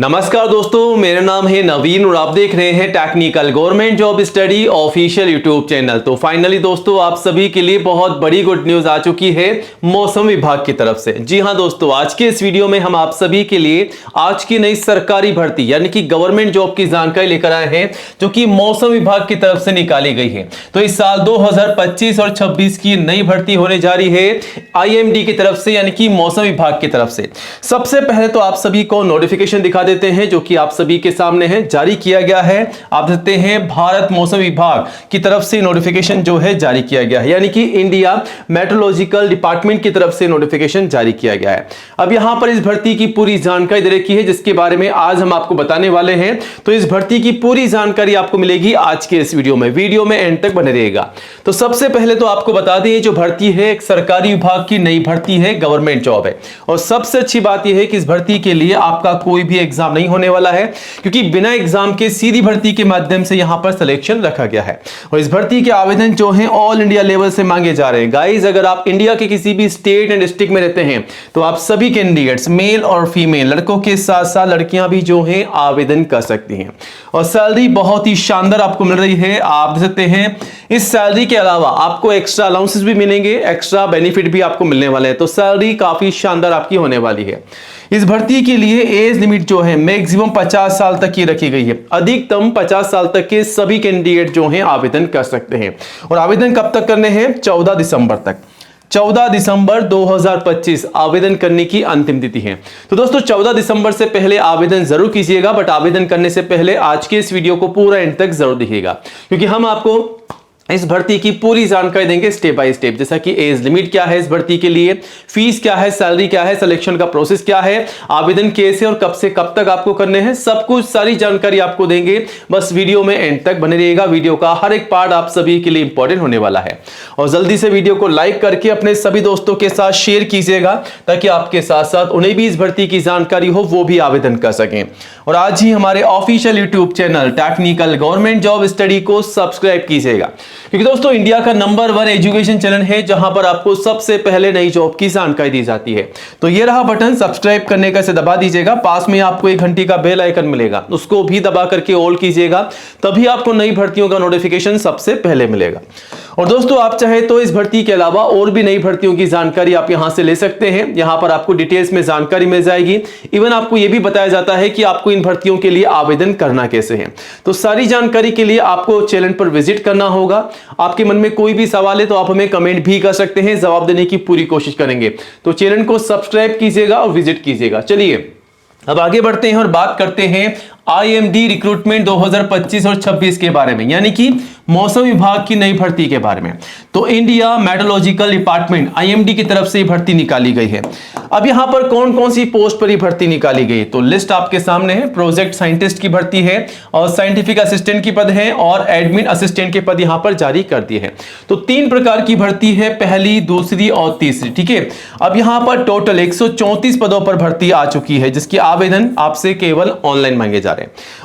नमस्कार दोस्तों, मेरा नाम है नवीन और आप देख रहे हैं technical government job study official YouTube channel. तो फाइनली दोस्तों, आप सभी के लिए बहुत बड़ी गुड न्यूज आ चुकी है मौसम विभाग की तरफ से। जी हां दोस्तों, आज के इस वीडियो में हम आप सभी के लिए आज की नई सरकारी भर्ती यानी कि गवर्नमेंट जॉब की जानकारी लेकर आए हैं, जो कि मौसम विभाग की तरफ से निकाली गई है। तो इस साल 2025 और 26 की नई भर्ती होने जा रही है IMD की तरफ से, यानी कि मौसम विभाग की तरफ से। सबसे पहले तो आप सभी को नोटिफिकेशन दिखा देते हैं, जो कि आप सभी के सामने है, जारी किया गया है। आप देखते हैं भारत मौसम विभाग की तरफ से नोटिफिकेशन जो है जारी किया गया है, यानी कि इंडिया मेट्रोलॉजिकल डिपार्टमेंट की तरफ से नोटिफिकेशन जारी किया गया है। अब यहां पर इस भर्ती की पूरी जानकारी दे रखी है, जिसके बारे में आज हम आपको बताने वाले हैं। तो इस भर्ती की पूरी जानकारी आपको मिलेगी आज के इस वीडियो में एंड तक बने रहेगा। तो सबसे पहले तो आपको बता दें, जो भर्ती है एक सरकारी विभाग की नई भर्ती है, गवर्नमेंट जॉब है। और सबसे अच्छी बात यह है कि इस भर्ती के लिए आपका कोई भी एग्जाम नहीं होने वाला है, क्योंकि बिना एग्जाम के सीधी भर्ती के माध्यम से यहां पर सिलेक्शन रखा गया है। और इस भर्ती के आवेदन जो हैं ऑल इंडिया लेवल से मांगे जा रहे हैं। गाइस, अगर आप इंडिया के किसी भी स्टेट एंड डिस्ट्रिक्ट में रहते हैं तो आप सभी कैंडिडेट्स मेल और फीमेल, लड़कों के साथ साथ लड़कियां भी जो हैं आवेदन कर सकती हैं। और सैलरी बहुत ही शानदार आपको मिल रही है, आप देख सकते हैं। इस सैलरी के अलावा आपको एक्स्ट्रा अलाउंसेस भी मिलेंगे, एक्स्ट्रा बेनिफिट भी आपको मिलने वाले हैं। तो सैलरी काफी शानदार आपकी होने वाली है। इस भर्ती के लिए एज लिमिट जो है मैक्सिमम 50 साल तक की रखी गई है। अधिकतम 50 साल तक के सभी कैंडिडेट जो हैं आवेदन कर सकते हैं। और आवेदन कब तक करने हैं? 14 दिसंबर तक। 14 दिसंबर 2025 आवेदन करने की अंतिम तिथि है। तो दोस्तों, 14 दिसंबर से पहले आवेदन जरूर कीजिएगा, बट आवेदन करने से पहले आज के इस वीडियो को पूरा एंड तक जरूर देखिएगा, क्योंकि हम आपको इस भर्ती की पूरी जानकारी देंगे स्टेप बाय स्टेप। जैसा कि एज लिमिट क्या है इस भर्ती के लिए, फीस क्या है, सैलरी क्या है, सिलेक्शन का प्रोसेस क्या है, आवेदन कैसे और कब से कब तक आपको करने हैं, सब कुछ सारी जानकारी आपको देंगे। बस वीडियो में एंड तक बने रहिएगा। वीडियो का हर एक पार्ट आप सभी के लिए इंपॉर्टेंट होने वाला है। और जल्दी से वीडियो को लाइक करके अपने सभी दोस्तों के साथ शेयर कीजिएगा, ताकि आपके साथ साथ उन्हें भी इस भर्ती की जानकारी हो, वो भी आवेदन कर सकें। और आज ही हमारे official YouTube channel technical government job study को सब्सक्राइब कीजिएगा, क्योंकि दोस्तों इंडिया का नंबर 1 एजुकेशन चैनल है, जहां पर आपको सबसे पहले नई जॉब की जानकारी दी जाती है। तो ये रहा बटन, सब्सक्राइब करने का, से दबा दीजिएगा। पास में आपको एक घंटी का बेल आइकन मिलेगा, उसको भी दबा करके ऑल कीजिएगा, तभी आपको नई भर्तियों का नोटिफिकेशन सबसे पहले मिलेगा। और दोस्तों, आप चाहे तो इस भर्ती के अलावा और भी नई भर्तियों की जानकारी आप यहां से ले सकते हैं। यहां पर आपको डिटेल्स में जानकारी मिल जाएगी। इवन आपको यह भी बताया जाता है कि आपको इन भर्तियों के लिए आवेदन करना कैसे है। तो सारी जानकारी के लिए आपको चैनल पर विजिट करना होगा। आपके मन में कोई भी सवाल है तो आप हमें कमेंट भी कर सकते हैं, जवाब देने की पूरी कोशिश करेंगे। तो चैनल को सब्सक्राइब कीजिएगा और विजिट कीजिएगा। चलिए अब आगे बढ़ते हैं और बात करते हैं IMD रिक्रूटमेंट 2025 और 26 के बारे में, यानी कि मौसम विभाग की नई भर्ती के बारे में। तो इंडिया मेट्रोलॉजिकल डिपार्टमेंट IMD की तरफ से भर्ती निकाली गई है। अब यहां पर कौन कौन सी पोस्ट पर भर्ती निकाली गई, तो लिस्ट आपके सामने है। प्रोजेक्ट साइंटिस्ट की भर्ती है, और साइंटिफिक असिस्टेंट की पद है, और एडमिन असिस्टेंट के पद यहां पर जारी कर दिए हैं। तो 3 प्रकार की भर्ती है, पहली, दूसरी और तीसरी। ठीक है। अब यहां पर टोटल 134 पदों पर भर्ती आ चुकी है, जिसकी आवेदन आपसे केवल ऑनलाइन मांगे जा रहे हैं।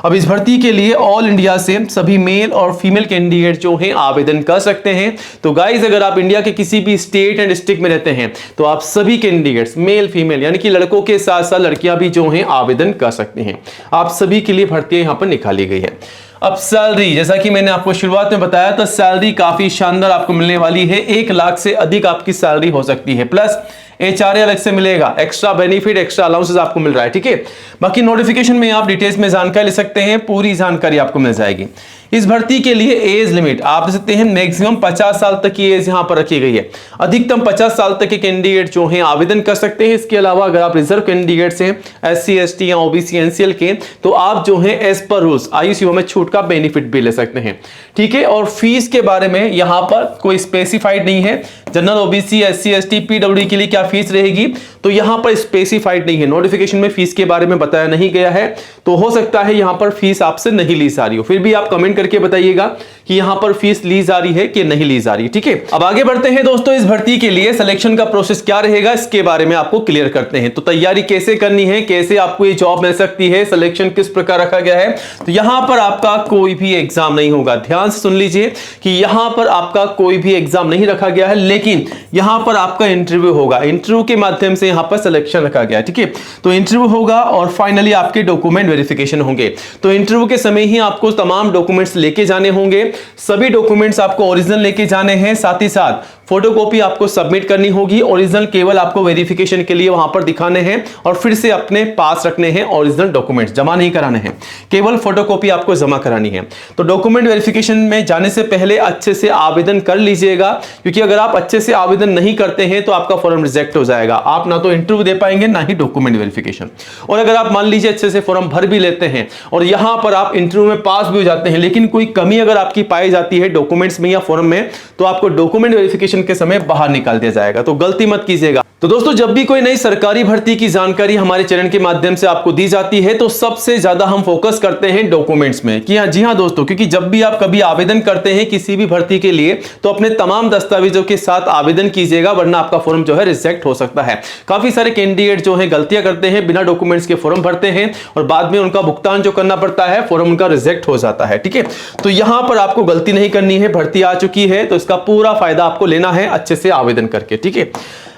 अब इस भर्ती के लिए ऑल इंडिया से सभी मेल और फीमेल कैंडिडेट जो हैं आवेदन कर सकते हैं। तो गाइस, अगर आप इंडिया के किसी भी स्टेट एंड डिस्ट्रिक्ट में रहते हैं तो आप सभी कैंडिडेट्स मेल फीमेल, यानी कि लड़कों के साथ साथ लड़कियां भी जो हैं आवेदन कर सकते हैं। आप सभी के लिए भर्ती यहां पर निकाली गई है। अब सैलरी, जैसा कि मैंने आपको शुरुआत में बताया, तो सैलरी काफी शानदार आपको मिलने वाली है। 1 लाख से अधिक आपकी सैलरी हो सकती है, प्लस HRA अलग से मिलेगा, एक्स्ट्रा बेनिफिट, एक्स्ट्रा अलाउंसेस आपको मिल रहा है। ठीक है। बाकी नोटिफिकेशन में आप डिटेल्स में जानकारी ले सकते हैं, पूरी जानकारी आपको मिल जाएगी। इस भर्ती के लिए एज लिमिट आप देख सकते हैं, मैक्सिमम 50 साल तक की एज यहां पर रखी गई है। अधिकतम 50 साल तक के कैंडिडेट जो हैं आवेदन कर सकते हैं। इसके अलावा अगर आप रिजर्व कैंडिडेट्स हैं, SC ST या OBC NCL के, तो आप जो हैं एज पर रूल्स आयु सीमा में छूट का बेनिफिट भी ले सकते हैं। ठीक है। और फीस के बारे में यहां पर कोई स्पेसिफाइड नहीं है। General, OBC, SC ST, PWD के लिए क्या फीस रहेगी, तो यहां पर स्पेसिफाइड नहीं है। नोटिफिकेशन में फीस के बारे में बताया नहीं गया है, तो हो सकता है यहां पर फीस आपसे नहीं ली जा रही हो। फिर भी आप कमेंट करके बताइएगा कि यहां पर फीस ली जा रही है कि नहीं ली जा रही। ठीक है। अब आगे बढ़ते हैं दोस्तों, इस भर्ती के लिए सिलेक्शन का प्रोसेस क्या रहेगा, इसके बारे में आपको क्लियर करते हैं। तो तैयारी कैसे करनी है, कैसे आपको ये जॉब मिल सकती है, सिलेक्शन किस प्रकार रखा गया है। तो यहां पर आपका कोई भी एग्जाम नहीं होगा। ध्यान से सुन लीजिए कि यहां पर आपका कोई भी एग्जाम नहीं रखा गया है, लेकिन यहां पर आपका इंटरव्यू होगा। इंटरव्यू के माध्यम से यहाँ पर सिलेक्शन रखा गया, ठीक है। तो इंटरव्यू होगा और फाइनली आपके डॉक्यूमेंट वेरिफिकेशन होंगे। तो इंटरव्यू के समय ही आपको तमाम डॉक्यूमेंट्स लेके जाने होंगे, सभी डॉक्यूमेंट्स आपको ओरिजिनल लेके जाने हैं, साथ ही साथ फोटोकॉपी आपको सबमिट करनी होगी। ओरिजिनल केवल आपको वेरिफिकेशन के लिए वहां पर दिखाने हैं और फिर से अपने पास रखने हैं। ओरिजिनल डॉक्यूमेंट्स जमा नहीं कराने हैं, केवल फोटोकॉपी आपको जमा करानी है। तो डॉक्यूमेंट वेरिफिकेशन में जाने से पहले अच्छे से आवेदन कर लीजिएगा, क्योंकि अगर आप अच्छे से आवेदन नहीं करते हैं तो आपका फॉर्म रिजेक्ट हो जाएगा। आप ना तो इंटरव्यू दे पाएंगे ना ही डॉक्यूमेंट वेरिफिकेशन। और अगर आप मान लीजिए अच्छे से फॉर्म भर भी लेते हैं और यहां पर आप इंटरव्यू में पास भी हो जाते हैं, लेकिन कोई कमी अगर आपकी पाई जाती है डॉक्यूमेंट्स में या फॉर्म में, तो आपको डॉक्यूमेंट वेरिफिकेशन के समय बाहर निकाल दिया जाएगा। तो गलती मत कीजिएगा। तो दोस्तों, जब भी कोई नई सरकारी भर्ती की जानकारी हमारे चैनल के माध्यम से आपको दी जाती है तो सबसे ज्यादा हम फोकस करते हैं डॉक्यूमेंट्स में। कि जी हां दोस्तों, क्योंकि जब भी आप कभी आवेदन करते हैं किसी भी भर्ती के लिए तो अपने तमाम दस्तावेजों के साथ आवेदन कीजिएगा, वरना आपका फॉर्म जो है रिजेक्ट हो सकता है। काफी सारे कैंडिडेट जो है गलतियां करते हैं, बिना डॉक्यूमेंट्स के फॉर्म भरते हैं और बाद में उनका भुगतान जो करना पड़ता है, फॉर्म उनका रिजेक्ट हो जाता है, ठीक है। तो यहां पर आपको गलती नहीं करनी है, भर्ती आ चुकी है तो इसका पूरा फायदा आपको लेना है अच्छे से आवेदन करके, ठीक है।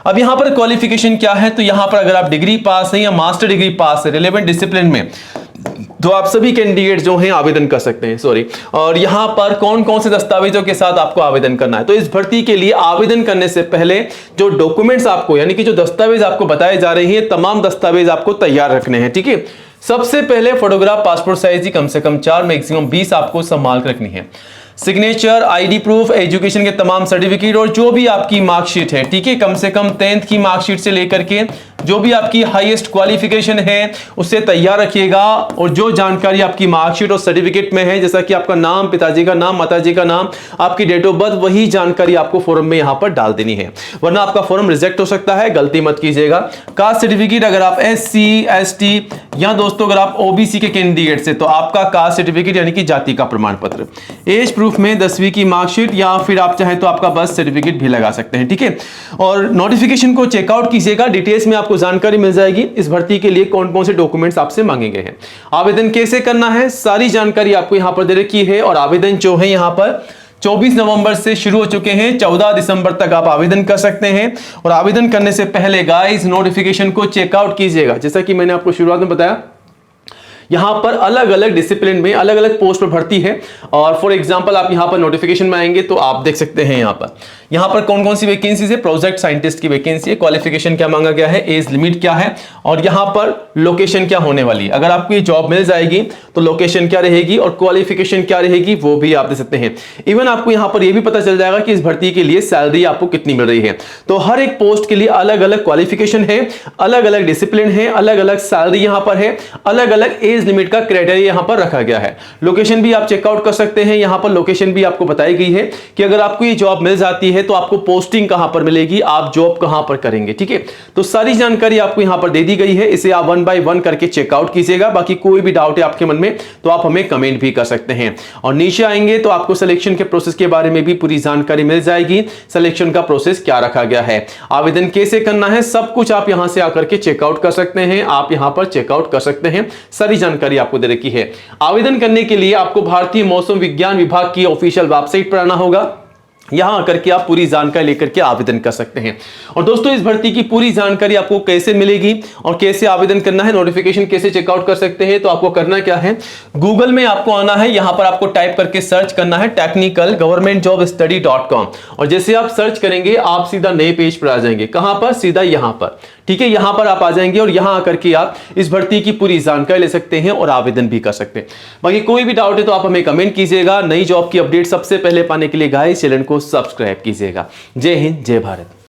अब यहां पर क्वालिफिकेशन क्या है, तो यहां पर अगर आप डिग्री पास हैं या मास्टर डिग्री पास है रिलेवेंट डिसिप्लिन में, तो आप सभी कैंडिडेट जो हैं आवेदन कर सकते हैं। और यहां पर कौन कौन से दस्तावेजों के साथ आपको आवेदन करना है, तो इस भर्ती के लिए आवेदन करने से पहले जो डॉक्यूमेंट्स आपको, यानी कि जो दस्तावेज आपको बताए जा रहे हैं, तमाम दस्तावेज आपको तैयार रखने हैं, ठीक है। सबसे पहले फोटोग्राफ पासपोर्ट साइज की कम से कम 4 मैक्सिमम 20 आपको संभाल कर रखनी है। सिग्नेचर, आईडी प्रूफ, एजुकेशन के तमाम सर्टिफिकेट और जो भी आपकी मार्कशीट है, ठीक है, कम से कम 10th की मार्कशीट से लेकर के जो भी आपकी हाईएस्ट क्वालिफिकेशन है उसे तैयार रखिएगा। और जो जानकारी आपकी मार्कशीट और सर्टिफिकेट में है, जैसा कि आपका नाम, पिताजी का नाम, माताजी का नाम, आपकी डेट ऑफ बर्थ, वही जानकारी आपको फॉर्म में यहां पर डाल देनी है, वरना आपका फॉर्म रिजेक्ट हो सकता है। गलती मत कीजिएगा। कास्ट सर्टिफिकेट, अगर आप SC ST या दोस्तों अगर आप OBC के कैंडिडेट से, तो आपका कास्ट सर्टिफिकेट यानी कि जाति का प्रमाण पत्र, एज प्रूफ में 10वीं की मार्कशीट, या फिर आप चाहें तो आपका बर्थ सर्टिफिकेट भी लगा सकते हैं, ठीक है। और नोटिफिकेशन को चेकआउट कीजिएगा, डिटेल्स में आपको जानकारी मिल जाएगी इस भर्ती के लिए कौन कौन से डॉक्यूमेंट्स आपसे मांगे गए हैं, आवेदन कैसे करना है, सारी जानकारी आपको यहां पर दे रखी है। और आवेदन जो है यहां पर 24 नवंबर से शुरू हो चुके हैं, 14 दिसंबर तक आप आवेदन कर सकते हैं। और आवेदन करने से पहले गाइस नोटिफिकेशन को चेकआउट कीजिएगा। जैसा कि मैंने आपको शुरुआत में बताया, यहां पर अलग अलग डिसिप्लिन में अलग अलग पोस्ट पर भर्ती है। और फॉर एग्जांपल आप यहां पर नोटिफिकेशन में आएंगे तो आप देख सकते हैं यहां पर कौन कौन सी वैकेंसीज है। प्रोजेक्ट साइंटिस्ट की वैकेंसी है, क्वालिफिकेशन क्या मांगा गया है, एज लिमिट क्या है, और यहां पर लोकेशन क्या होने वाली है। अगर आपको ये जॉब मिल जाएगी तो लोकेशन क्या रहेगी और क्वालिफिकेशन क्या रहेगी वो भी आप देख सकते हैं। इवन आपको यहां पर यह भी पता चल जाएगा कि इस भर्ती के लिए सैलरी आपको कितनी मिल रही है। तो हर एक पोस्ट के लिए अलग अलग क्वालिफिकेशन है, अलग अलग डिसिप्लिन है, अलग अलग सैलरी यहां पर है, अलग अलग एज लिमिट का क्राइटेरिया यहां पर रखा गया है। लोकेशन भी आप चेकआउट कर सकते हैं, यहां पर लोकेशन भी आपको बताई गई है कि अगर आपको ये जॉब मिल जाती है तो आपको पोस्टिंग कहां पर मिलेगी, आप जॉब कहां पर करेंगे, ठीक है। तो सारी जानकारी आपको यहां पर दे दी गई है, इसे आप 1 by 1 करके चेकआउट कीजिएगा। बाकी कोई भी डाउट है आपके मन में तो आप हमें कमेंट भी कर सकते हैं। और नीचे आएंगे तो आपको सिलेक्शन के प्रोसेस के बारे में भी पूरी जानकारी मिल जाएगी। सिलेक्शन का प्रोसेस क्या रखा गया है, आवेदन कैसे करना है, सब कुछ आप यहां से आकर के चेकआउट कर सकते हैं। आप यहां पर चेकआउट कर सकते हैं, सारी जानकारी आपको दे रखी है। आवेदन करने के लिए आपको भारतीय मौसम विज्ञान विभाग की ऑफिशियल वेबसाइट पर आना होगा। यहां आकर के आप पूरी जानकारी लेकर के आवेदन कर सकते हैं। और दोस्तों, इस भर्ती की पूरी जानकारी आपको कैसे मिलेगी और कैसे आवेदन करना है, नोटिफिकेशन कैसे चेकआउट कर सकते हैं, तो आपको करना क्या है, गूगल में आपको आना है। यहां पर आपको टाइप करके सर्च करना है technicalgovernmentjobstudy.com। और जैसे आप सर्च करेंगे आप सीधा नए पेज पर आ जाएंगे। कहां पर, सीधा यहां पर, ठीक है। यहां पर आप आ जाएंगे और यहां आकर के आप इस भर्ती की पूरी जानकारी ले सकते हैं और आवेदन भी कर सकते हैं। बाकी कोई भी डाउट है तो आप हमें कमेंट कीजिएगा। नई जॉब की अपडेट सबसे पहले पाने के लिए गाइस चैनल को सब्सक्राइब कीजिएगा। जय हिंद, जय भारत।